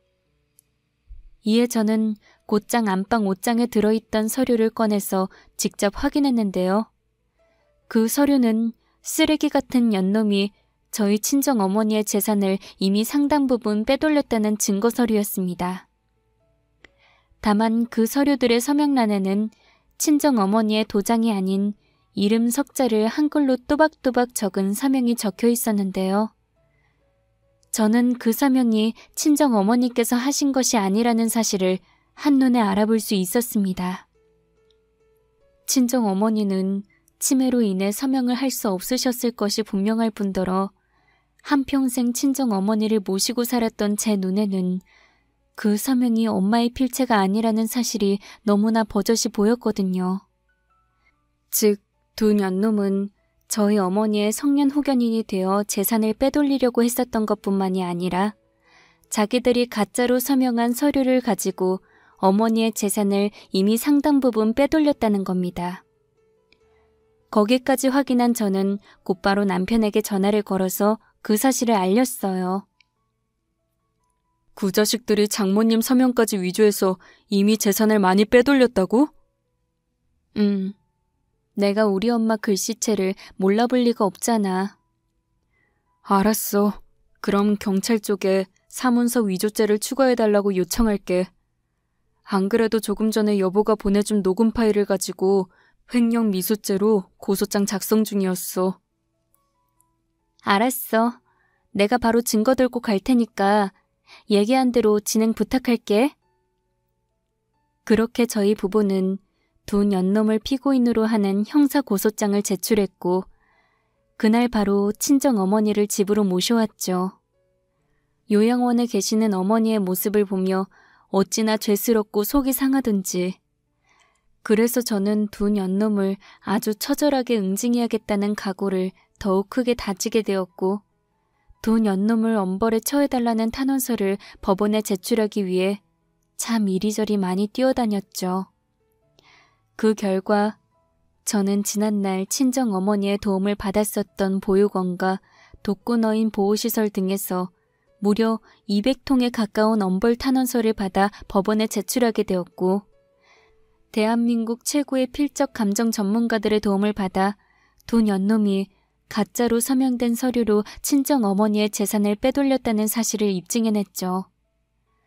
이에 저는 곧장 안방 옷장에 들어있던 서류를 꺼내서 직접 확인했는데요. 그 서류는 쓰레기 같은 연놈이 저희 친정어머니의 재산을 이미 상당 부분 빼돌렸다는 증거 서류였습니다. 다만 그 서류들의 서명란에는 친정어머니의 도장이 아닌 이름 석자를 한글로 또박또박 적은 서명이 적혀 있었는데요. 저는 그 서명이 친정어머니께서 하신 것이 아니라는 사실을 한눈에 알아볼 수 있었습니다. 친정어머니는 치매로 인해 서명을 할 수 없으셨을 것이 분명할 뿐더러 한평생 친정어머니를 모시고 살았던 제 눈에는 그 서명이 엄마의 필체가 아니라는 사실이 너무나 버젓이 보였거든요. 즉, 두 년놈은 저희 어머니의 성년 후견인이 되어 재산을 빼돌리려고 했었던 것뿐만이 아니라 자기들이 가짜로 서명한 서류를 가지고 어머니의 재산을 이미 상당 부분 빼돌렸다는 겁니다. 거기까지 확인한 저는 곧바로 남편에게 전화를 걸어서 그 사실을 알렸어요. 그 자식들이 장모님 서명까지 위조해서 이미 재산을 많이 빼돌렸다고? 내가 우리 엄마 글씨체를 몰라볼 리가 없잖아. 알았어. 그럼 경찰 쪽에 사문서 위조죄를 추가해달라고 요청할게. 안 그래도 조금 전에 여보가 보내준 녹음 파일을 가지고 횡령 미수죄로 고소장 작성 중이었어. 알았어. 내가 바로 증거 들고 갈 테니까 얘기한 대로 진행 부탁할게. 그렇게 저희 부부는 두 연놈을 피고인으로 하는 형사고소장을 제출했고 그날 바로 친정어머니를 집으로 모셔왔죠. 요양원에 계시는 어머니의 모습을 보며 어찌나 죄스럽고 속이 상하던지. 그래서 저는 두 연놈을 아주 처절하게 응징해야겠다는 각오를 더욱 크게 다지게 되었고 두 연놈을 엄벌에 처해달라는 탄원서를 법원에 제출하기 위해 참 이리저리 많이 뛰어다녔죠. 그 결과 저는 지난날 친정어머니의 도움을 받았었던 보육원과 독거노인 보호시설 등에서 무려 200통에 가까운 엄벌 탄원서를 받아 법원에 제출하게 되었고 대한민국 최고의 필적 감정 전문가들의 도움을 받아 두 연놈이 가짜로 서명된 서류로 친정어머니의 재산을 빼돌렸다는 사실을 입증해냈죠.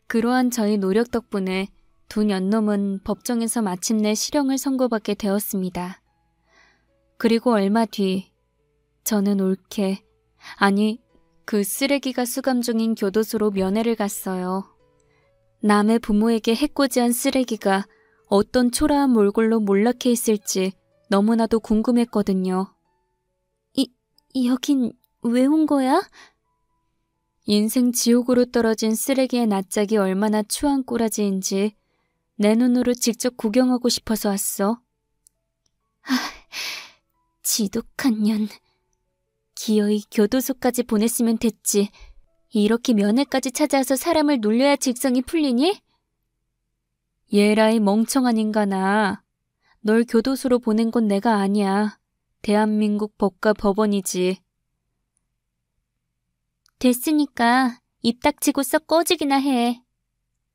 그러한 저희 노력 덕분에 두 연놈은 법정에서 마침내 실형을 선고받게 되었습니다. 그리고 얼마 뒤 저는 옳게, 아니 그 쓰레기가 수감 중인 교도소로 면회를 갔어요. 남의 부모에게 해코지한 쓰레기가 어떤 초라한 몰골로 몰락해 있을지 너무나도 궁금했거든요. 여긴 왜 온 거야? 인생 지옥으로 떨어진 쓰레기의 낯짝이 얼마나 추한 꼬라지인지 내 눈으로 직접 구경하고 싶어서 왔어. 지독한 년. 기어이 교도소까지 보냈으면 됐지. 이렇게 면회까지 찾아와서 사람을 놀려야 직성이 풀리니? 얘라이 멍청한 인간아. 널 교도소로 보낸 건 내가 아니야. 대한민국 법과 법원이지. 됐으니까 입 닥치고 썩 꺼지기나 해.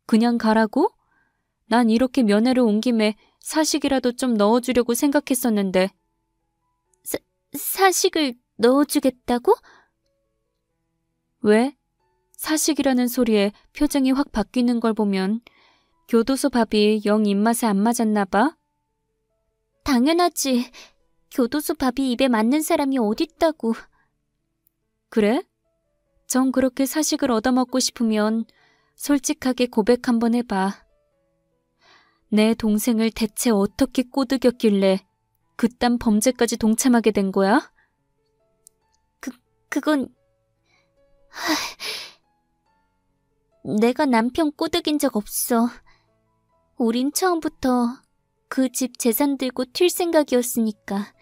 그냥 가라고? 난 이렇게 면회를 온 김에 사식이라도 좀 넣어주려고 생각했었는데. 사식을 넣어주겠다고? 왜? 사식이라는 소리에 표정이 확 바뀌는 걸 보면 교도소 밥이 영 입맛에 안 맞았나 봐? 당연하지. 교도소 밥이 입에 맞는 사람이 어딨다고. 그래? 정 그렇게 사식을 얻어먹고 싶으면 솔직하게 고백 한번 해봐. 내 동생을 대체 어떻게 꼬드겼길래 그딴 범죄까지 동참하게 된 거야? 그건... 내가 남편 꼬드긴 적 없어. 우린 처음부터 그 집 재산 들고 튈 생각이었으니까.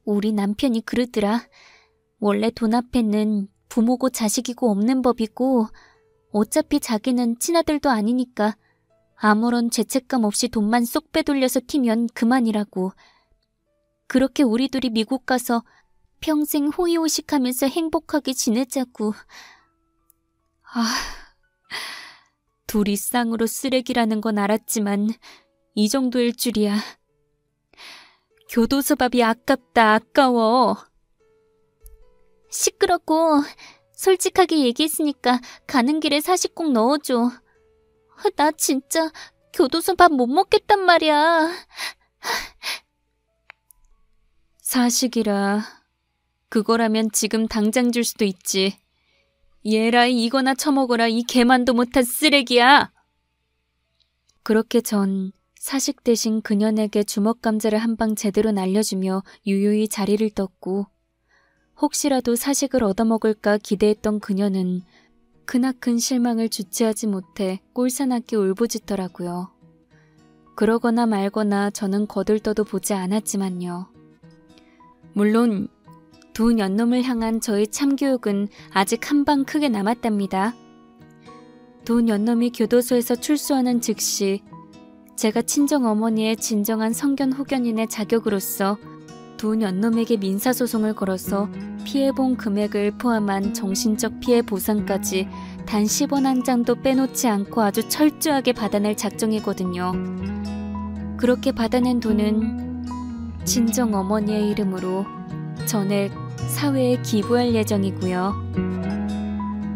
우리 남편이 그러더라. 원래 돈 앞에는 부모고 자식이고 없는 법이고 어차피 자기는 친아들도 아니니까 아무런 죄책감 없이 돈만 쏙 빼돌려서 튀면 그만이라고. 그렇게 우리 둘이 미국 가서 평생 호의호식하면서 행복하게 지내자고. 둘이 쌍으로 쓰레기라는 건 알았지만 이 정도일 줄이야. 교도소 밥이 아깝다, 아까워. 시끄럽고 솔직하게 얘기했으니까 가는 길에 사식 꼭 넣어줘. 나 진짜 교도소 밥 못 먹겠단 말이야. 사식이라. 그거라면 지금 당장 줄 수도 있지. 얘라이 이거나 처먹어라, 이 개만도 못한 쓰레기야. 그렇게 전 사식 대신 그년에게 주먹감자를 한 방 제대로 날려주며 유유히 자리를 떴고 혹시라도 사식을 얻어먹을까 기대했던 그녀는 크나큰 실망을 주체하지 못해 꼴사납게 울부짖더라고요. 그러거나 말거나 저는 거들떠도 보지 않았지만요. 물론 두 연놈을 향한 저의 참교육은 아직 한 방 크게 남았답니다. 두 연놈이 교도소에서 출소하는 즉시 제가 친정어머니의 진정한 성견 후견인의 자격으로서 두 연놈에게 민사소송을 걸어서 피해본 금액을 포함한 정신적 피해 보상까지 단 10원 한 장도 빼놓지 않고 아주 철저하게 받아낼 작정이거든요. 그렇게 받아낸 돈은 친정어머니의 이름으로 전액 사회에 기부할 예정이고요.